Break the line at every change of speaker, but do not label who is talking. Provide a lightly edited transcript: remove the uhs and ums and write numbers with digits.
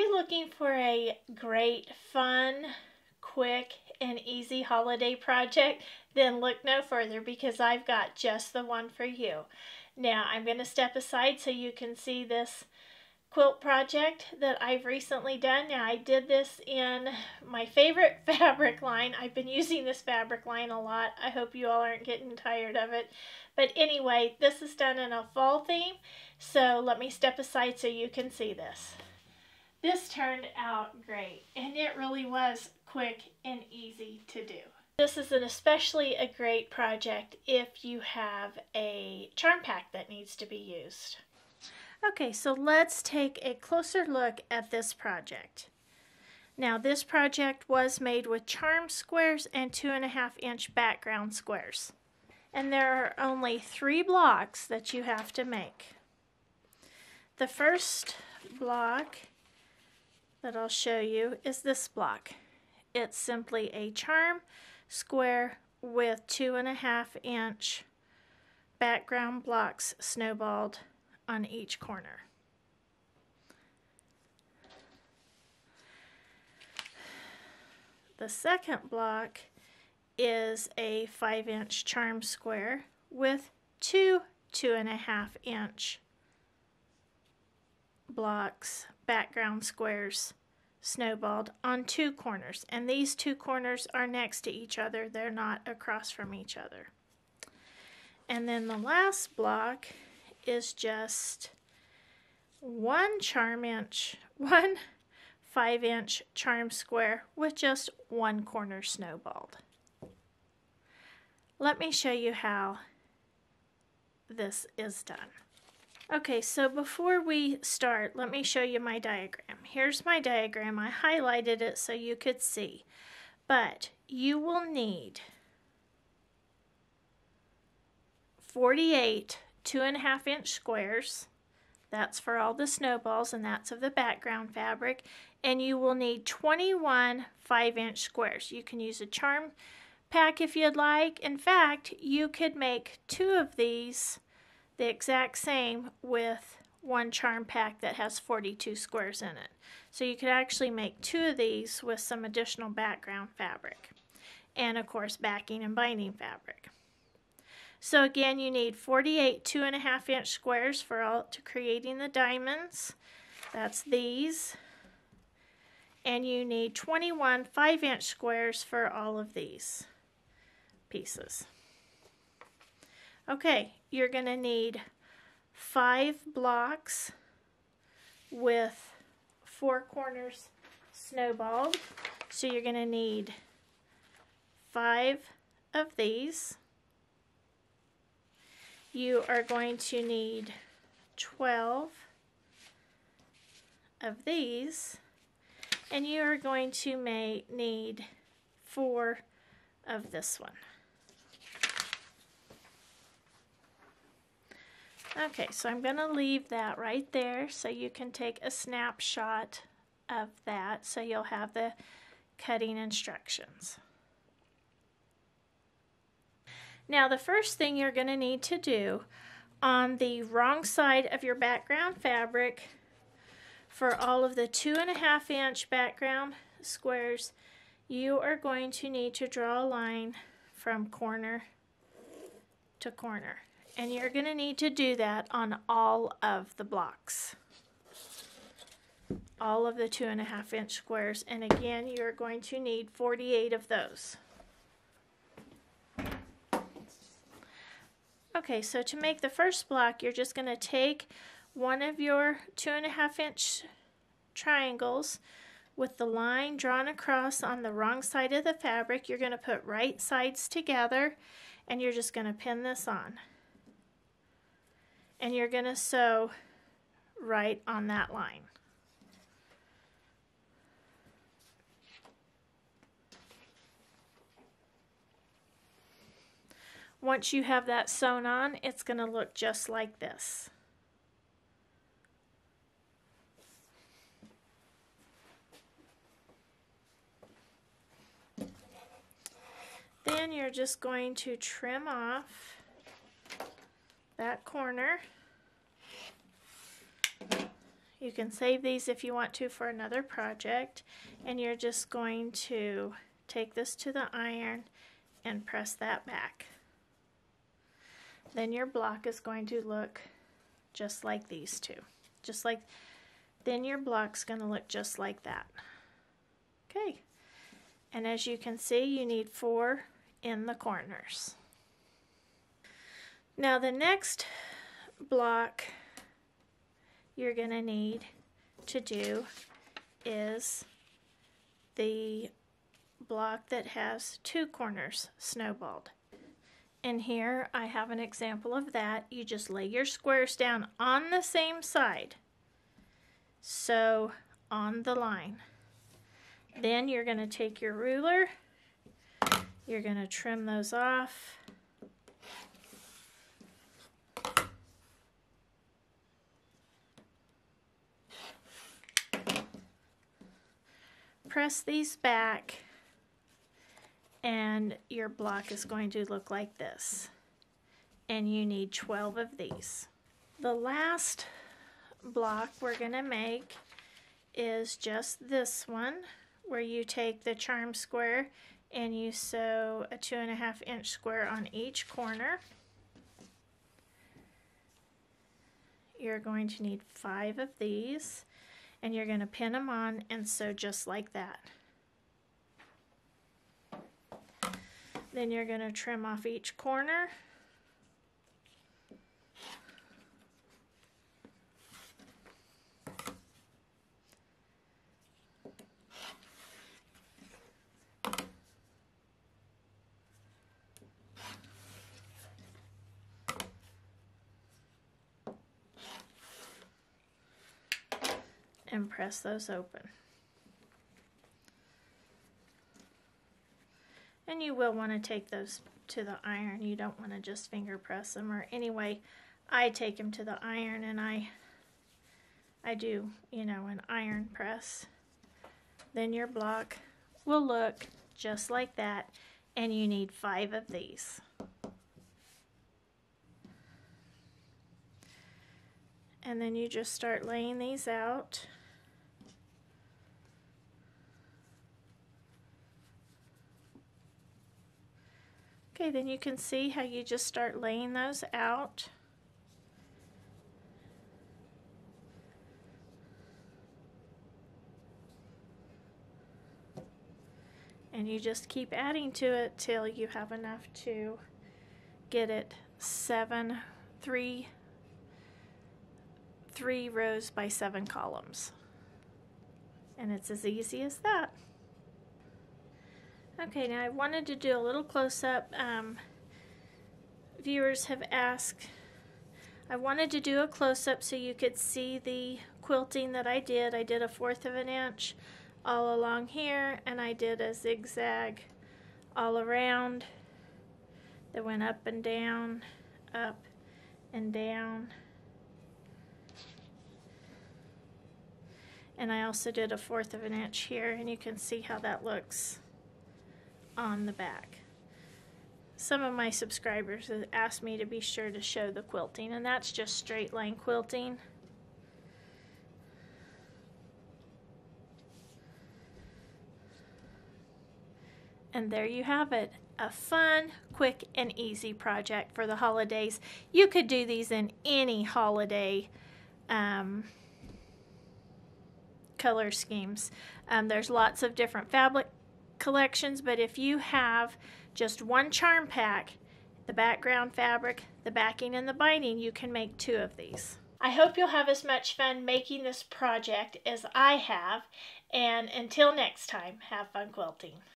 you looking for a great, fun, quick, and easy holiday project? Then look no further because I've got just the one for you. Now I'm going to step aside so you can see this quilt project that I've recently done. Now I did this in my favorite fabric line. I've been using this fabric line a lot. I hope you all aren't getting tired of it. But anyway, this is done in a fall theme. So let me step aside so you can see this. This turned out great, and it really was quick and easy to do. This is especially a great project if you have a charm pack that needs to be used. Okay, so let's take a closer look at this project. Now this project was made with charm squares and 2.5-inch background squares. And there are only 3 blocks that you have to make. The first block that I'll show you is this block. It's simply a charm square with 2.5-inch background blocks snowballed on each corner. The second block is a 5-inch charm square with 2 2.5-inch blocks, background squares, snowballed on 2 corners, and these 2 corners are next to each other. They're not across from each other. And then the last block is just one 5-inch charm square with just 1 corner snowballed. Let me show you how this is done. Okay, so before we start, let me show you my diagram. Here's my diagram. I highlighted it so you could see. But you will need 48 2.5-inch squares. That's for all the snowballs, and that's of the background fabric. And you will need 21 5-inch squares. You can use a charm pack if you'd like. In fact, you could make 2 of these the exact same with one charm pack that has 42 squares in it. So you could actually make 2 of these with some additional background fabric. And of course backing and binding fabric. So again, you need 48 2.5-inch squares for creating the diamonds. That's these. And you need 21 5-inch squares for all of these pieces. Okay, you're going to need 5 blocks with 4 corners snowballed. So you're going to need 5 of these. You are going to need 12 of these, and you are going to need 4 of this one. Okay, so I'm going to leave that right there so you can take a snapshot of that so you'll have the cutting instructions. Now the first thing you're going to need to do on the wrong side of your background fabric for all of the 2.5-inch background squares, you are going to need to draw a line from corner to corner. And you're going to need to do that on all of the blocks. All of the 2.5-inch squares. And again, you're going to need 48 of those. Okay, so to make the first block, you're just going to take one of your 2.5-inch triangles with the line drawn across on the wrong side of the fabric. You're going to put right sides together, and you're just going to pin this on. And you're going to sew right on that line. Once you have that sewn on, it's going to look just like this. Then you're just going to trim off that corner. You can save these if you want to for another project, and you're just going to take this to the iron and press that back. Then your block is going to look just like these two. Then your block's going to look just like that. Okay, and as you can see, you need 4 in the corners. Now the next block you're going to need to do is the block that has 2 corners snowballed. And here I have an example of that. You just lay your squares down on the same side, so on the line. Then you're going to take your ruler, you're going to trim those off. Press these back, and your block is going to look like this. And you need 12 of these. The last block we're going to make is just this one, where you take the charm square and you sew a 2.5 inch square on each corner. You're going to need 5 of these, and you're going to pin them on and sew just like that. Then you're going to trim off each corner. And press those open. And you will want to take those to the iron. You don't want to just finger press them, or anyway, I take them to the iron, and I do, you know, an iron press. Then your block will look just like that, and you need 5 of these. And then you just start laying these out. Okay, then you can see how you just start laying those out. And you just keep adding to it till you have enough to get it 3 rows by 7 columns. And it's as easy as that. Okay, now I wanted to do a little close-up. Viewers have asked, I wanted to do a close-up so you could see the quilting that I did. I did a 1/4 of an inch all along here, and I did a zigzag all around that went up and down, up and down. And I also did a 1/4 of an inch here, and you can see how that looks on the back. Some of my subscribers have asked me to be sure to show the quilting, and that's just straight line quilting. And there you have it, a fun, quick, and easy project for the holidays. You could do these in any holiday color schemes. There's lots of different fabric collections, but if you have just one charm pack, the background fabric, the backing, and the binding, you can make 2 of these. I hope you'll have as much fun making this project as I have, and until next time, have fun quilting.